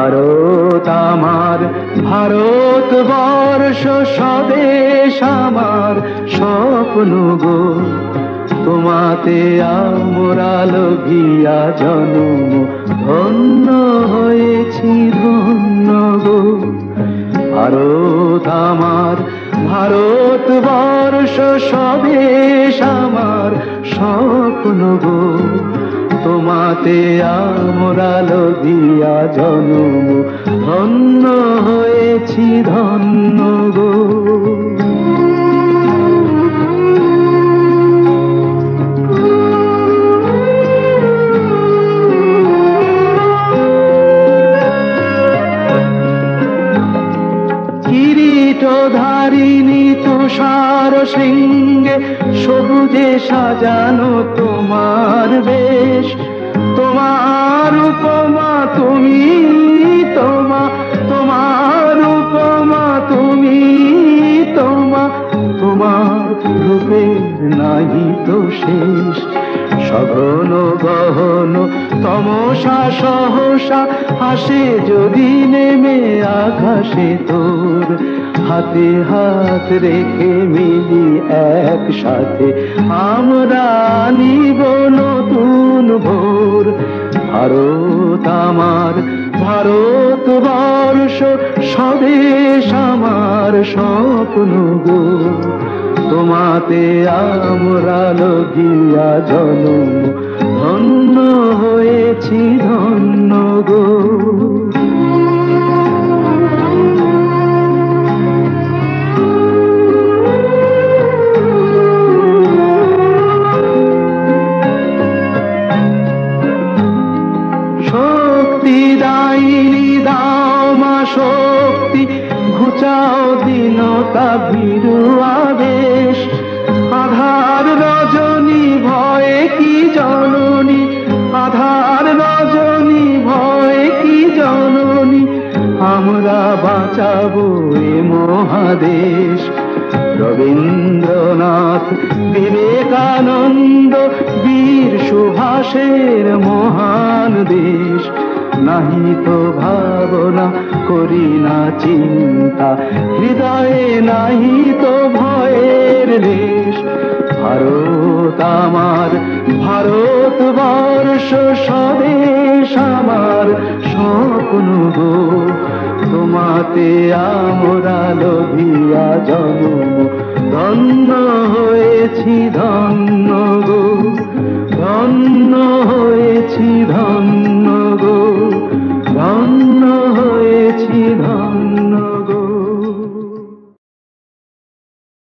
ভারত আমার, ভারতবর্ষ স্বদেশ আমার স্বপ্ন গো। তোমাতে আমরা লোভিয়া জন্ম, ধন্য হয়েছি ধন্য গো। ভারত আমার, ভারতবর্ষ স্বদেশ আমার স্বপ্ন গো। তোমাতে আমরা লোভিয়া জন্ম, ধন্য হয়েছি ধন্য গো। কিরীটধারিণী তুষার শৃঙ্গে সবুজে সাজানো তোমার বেশ। তোমার উপমা তুমি, তোমার উপমা তুমি, তোমার রূপের নাহি তো শেষ। সঘন গহন তমসা সহসা হাসে যদি নেমে আকাশে তোর। হাতে হাত রেখে মিলি একসাথে আমরা নিব নতুন ভোর। ভারত আমার, ভারতবর্ষ স্বদেশ আমার স্বপ্ন গো। তোমাতে আমরা লোভিয়া জন্ম, ধন্য হয়েছি ধন্য গো। শক্তি দায়িনী দাও মা শক্তি, ঘুচাও দীনতা ভীরু আবেশ। আধার রজনী ভয়ে কি জননী, আধার রজনী ভয়ে কি জননী। আমরা বাঁচাবো এ মহাদেশ। রবীন্দ্রনাথ, বিবেকানন্দ, বীর সুভাষের মহান দেশ। নাহি তো ভাবনা করি না চিন্তা, হৃদয়ে নাহি তো ভয়ের লেশ। ভারত আমার, ভারতবর্ষ স্বদেশ আমার স্বপ্ন গো। তোমাতে আমরা লোভিয়া জন্ম, ধন্য হয়েছি ধন্য গো, ধন্য হয়েছি ধন্য।